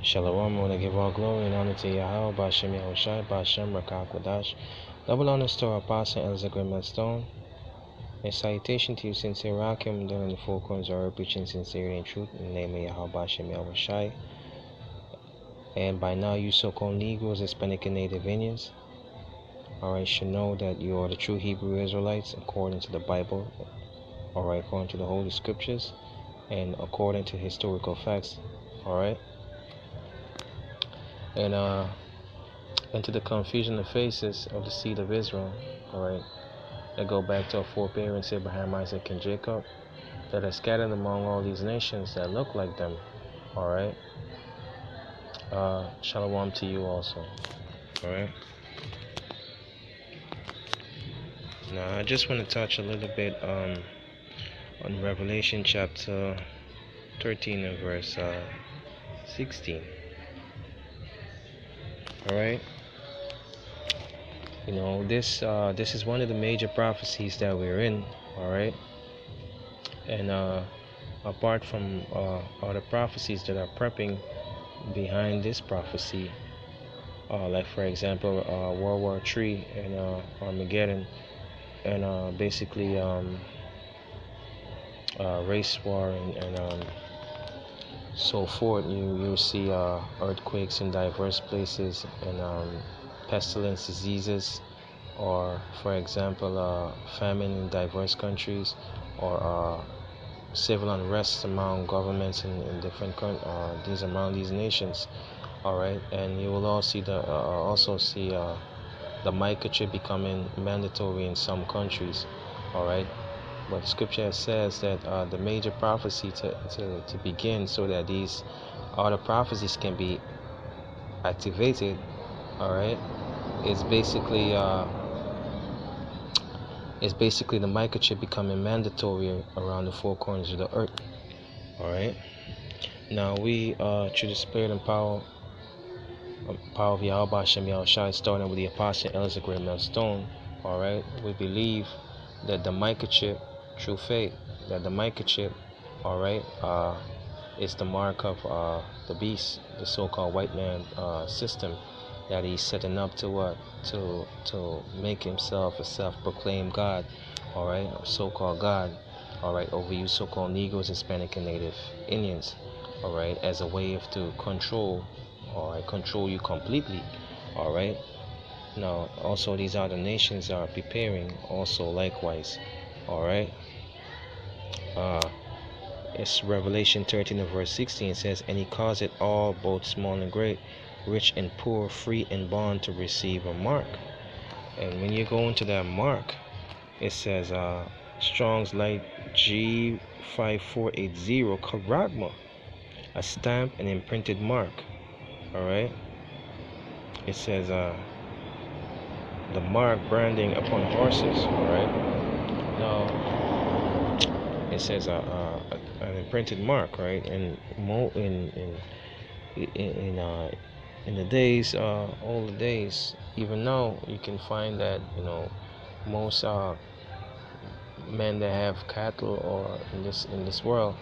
Shalom, I want to give all glory and honor to Yahweh, Bashem Yahushai, Bashem Rakakwadash. Double honors to our Apostle Elza Grimstone. A salutation to you, sincere Rakim, during the four corners of earth, preaching sincerity and truth in the name of Yahweh, Bashem Yahushai. And by now, you so-called Negroes, Hispanic, and Native Indians, alright, should know that you are the true Hebrew Israelites according to the Bible, alright, according to the Holy Scriptures, and according to historical facts, alright. And to the confusion of faces of the seed of Israel, alright, that go back to our foreparents Abraham, Isaac, and Jacob, that are scattered among all these nations that look like them, alright. Shalom to you also, alright. Now I just want to touch a little bit on Revelation chapter 13 and verse 16. Alright. You know, this is one of the major prophecies that we're in, alright. And apart from other prophecies that are prepping behind this prophecy, like for example World War III and Armageddon, and basically race war and so forth. You see earthquakes in diverse places, and pestilence diseases, or for example famine in diverse countries, or civil unrest among governments in different these among these nations. All right, and you will also see the microchip becoming mandatory in some countries. All right, but Scripture says that the major prophecy to begin, so that these other prophecies can be activated, all right, is basically the microchip becoming mandatory around the four corners of the earth. All right. Now we through the spirit and power of Yahweh Bashem Yahushai, starting with the Apostle Elza Grimstone. All right. We believe that the microchip, through faith, that the microchip, all right, is the mark of the beast, the so-called white man system that he's setting up to make himself a self-proclaimed God, all right, a so-called God, all right, over you so-called Negroes, Hispanic, and Native Indians, all right, as a way of to control, all right, control you completely, all right. Now, also these other nations are preparing also likewise, all right. It's Revelation 13 and verse 16. It says, and he caused it all, both small and great, rich and poor, free and bond, to receive a mark. And when you go into that mark, it says Strong's Light G5480 Charagma, a stamp and imprinted mark. Alright. It says the mark branding upon horses. Alright. Now it says an imprinted mark, right? And in the days, old days, even now, you can find that, you know, most men that have cattle or in this world,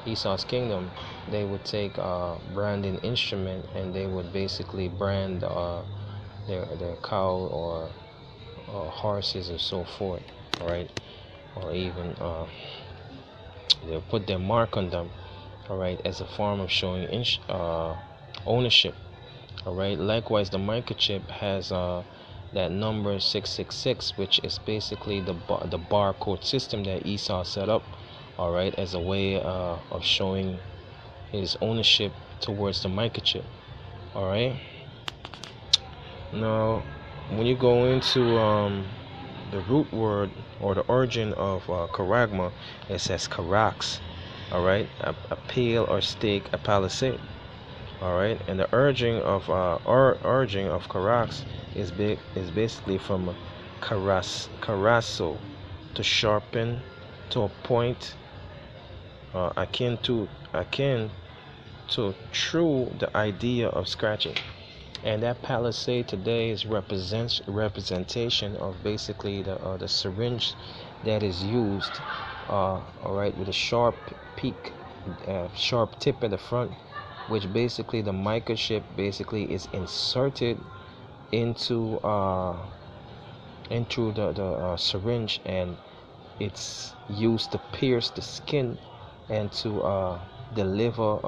Esau's kingdom, they would take a branding instrument and they would basically brand their cow or horses and so forth, right? Or even they'll put their mark on them, all right, as a form of showing ownership. All right. Likewise, the microchip has that number 666, which is basically the barcode system that Esau set up, all right, as a way of showing his ownership towards the microchip. All right. Now, when you go into the root word or the origin of charagma, it says charax, all right, a pale or stake, a palisade. All right, and the urging of charax is basically from carasso, to sharpen, to a point, akin to true the idea of scratching. And that palisade today is representation of basically the syringe that is used, all right, with a sharp peak, sharp tip at the front, which basically the microchip basically is inserted into the syringe, and it's used to pierce the skin and to deliver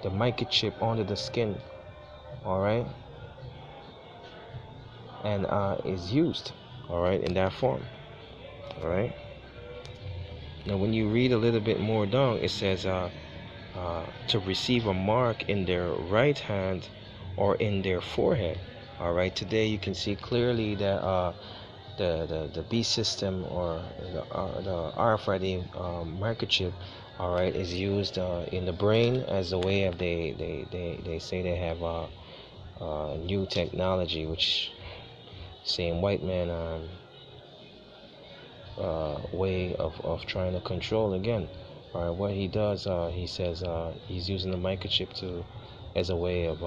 the microchip onto the skin. All right, and is used, all right, in that form. All right. Now, when you read a little bit more down, it says to receive a mark in their right hand or in their forehead. All right. Today, you can see clearly that the B system, or the RFID microchip, all right, is used in the brain as a way of they say they have new technology, which same white man way of trying to control again. All right, what he does, he says he's using the microchip to as a way of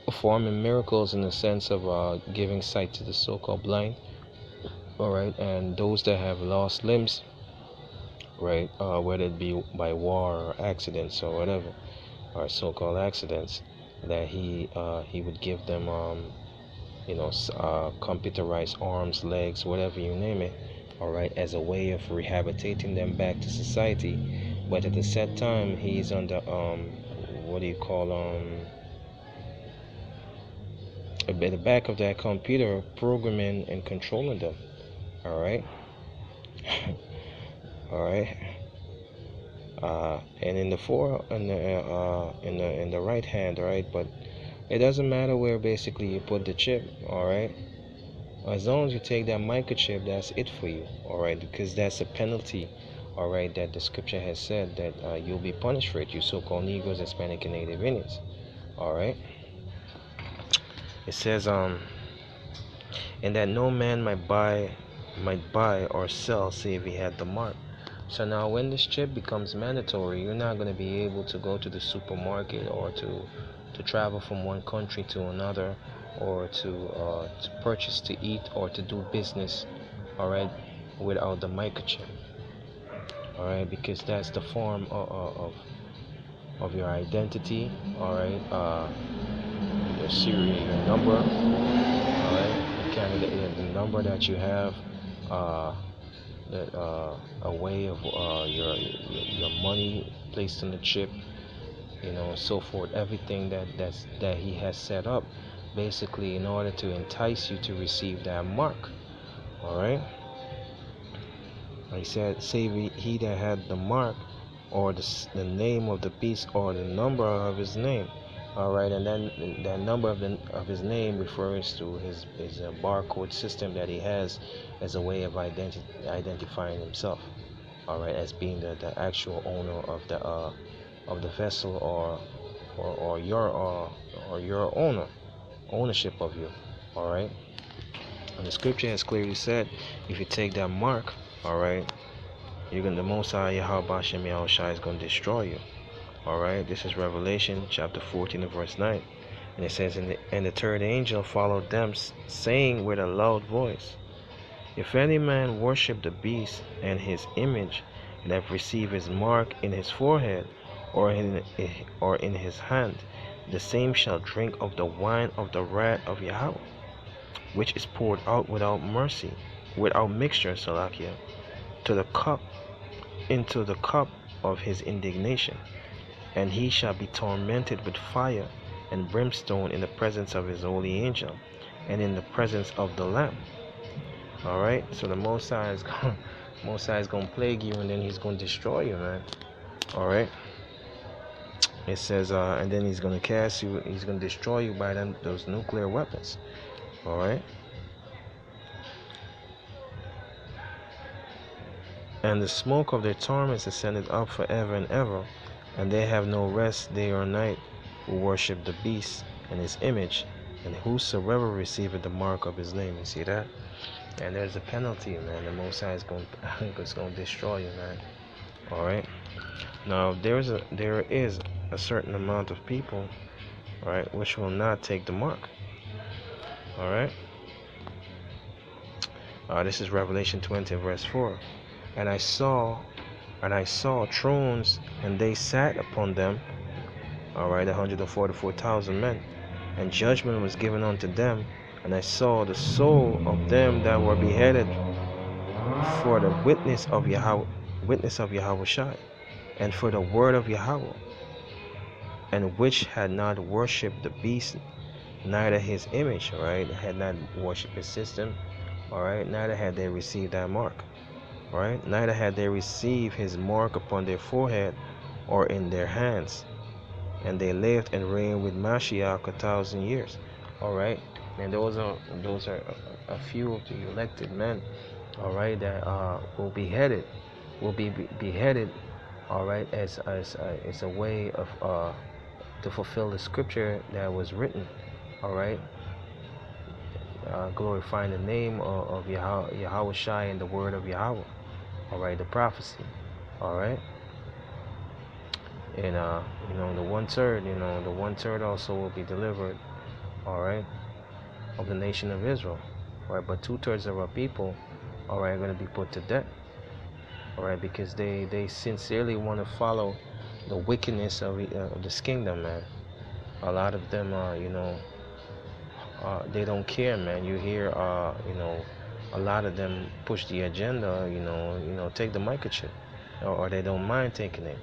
performing miracles, in the sense of giving sight to the so-called blind. All right, and those that have lost limbs, right, whether it be by war or accidents or whatever, or so-called accidents, that he would give them computerized arms, legs, whatever you name it, all right, as a way of rehabilitating them back to society. But at the same time, he's under what do you call at the back of that computer, programming and controlling them. All right. All right. And in the in the right hand, all right, but it doesn't matter where basically you put the chip, all right. As long as you take that microchip, that's it for you, all right, because that's a penalty, all right, that the scripture has said that you'll be punished for it, you so-called Negroes, Hispanic, and Native Indians, all right. It says and that no man might buy or sell save he had the mark. So now, when this chip becomes mandatory, you're not going to be able to go to the supermarket, or to travel from one country to another, or to purchase, to eat, or to do business, all right, without the microchip, all right, because that's the form of your identity, all right, your serial, your number, all right, the number that you have, that a way of your money placed in the chip, so forth, everything that he has set up, basically in order to entice you to receive that mark, all right. Like I said, save he that had the mark, or the name of the beast, or the number of his name, all right, and then that number of his name refers to his barcode system that he has as a way of identifying himself, all right, as being the actual owner of the vessel, or your ownership of you, all right. And the scripture has clearly said, if you take that mark, all right, the Most High Yahweh Shem Yahushua is going to destroy you. All right, this is Revelation chapter 14 and verse 9. And it says, and the third angel followed them, saying with a loud voice, if any man worship the beast and his image, and have received his mark in his forehead, or in his hand, the same shall drink of the wine of the wrath of Yahweh, which is poured out without mixture, Salakia, into the cup of his indignation, and he shall be tormented with fire and brimstone in the presence of his holy angel, and in the presence of the Lamb. All right, so the Most High is going to plague you, and then he's going to destroy you, man. All right. It says, and then he's going to cast you. He's going to destroy you by those nuclear weapons. All right. And the smoke of their torments ascended up forever and ever, and they have no rest day or night, who worship the beast and his image, and whosoever receiveth the mark of his name. You see that? And there's a penalty, man. The Most High is going to destroy you, man. All right. Now there is a certain amount of people, all right, which will not take the mark. All right. This is Revelation 20 verse 4. And I saw And I saw thrones, and they sat upon them, all right, 144,000 men. And judgment was given unto them. And I saw the soul of them that were beheaded for the witness of Yahweh Shai, and for the word of Yahweh, and which had not worshipped the beast, neither his image, all right, had not worshipped his system, all right, neither had they received that mark, all right, neither had they received his mark upon their forehead or in their hands, and they lived and reigned with Mashiach 1,000 years, all right. And those are a few of the elected men, all right, that will be beheaded, all right, as a way of to fulfill the scripture that was written, all right, glorifying the name of Yahweh Shai and the word of Yahweh, all right, the prophecy, all right. And the 1/3, the 1/3 also will be delivered, all right, of the nation of Israel, all right. But 2/3 of our people, all right, are going to be put to death, all right, because they sincerely want to follow the wickedness of this kingdom, man. A lot of them, they don't care, man. You hear, a lot of them push the agenda, take the microchip, or they don't mind taking it.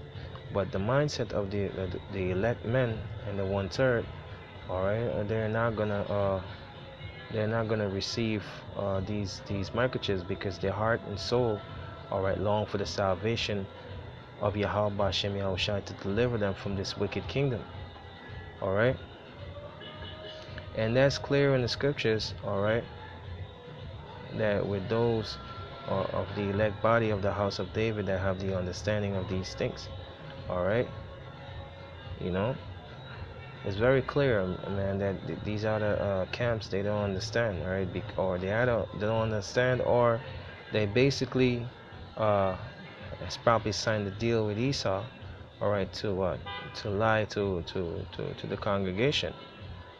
But the mindset of the elect men and the 1/3, all right, they're not gonna receive these microchips, because their heart and soul, all right, long for the salvation of Yahweh Hashem Yahushua to deliver them from this wicked kingdom, all right. And that's clear in the scriptures, all right, that with those of the elect body of the house of David that have the understanding of these things, all right, it's very clear, man, that these other camps, they don't understand, all right, or they don't understand, or they basically has probably signed a deal with Esau, all right, to lie to the congregation,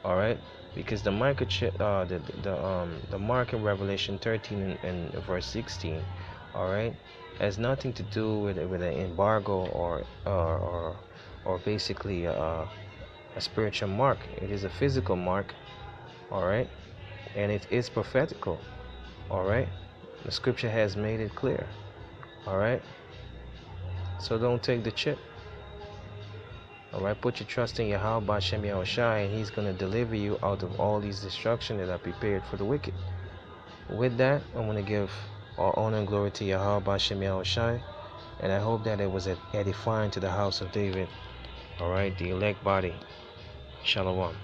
all right, because the microchip, the mark in Revelation 13 and verse 16, all right, has nothing to do with an embargo or basically a spiritual mark. It is a physical mark, all right, and it is prophetical, all right. The scripture has made it clear, all right. So don't take the chip. All right, put your trust in Yahweh Hashem Yahushai, and He's going to deliver you out of all these destruction that are prepared for the wicked. With that, I'm going to give all honor and glory to Yahweh Hashem Yahushai, and I hope that it was edifying to the house of David. All right, the elect body. Shalom.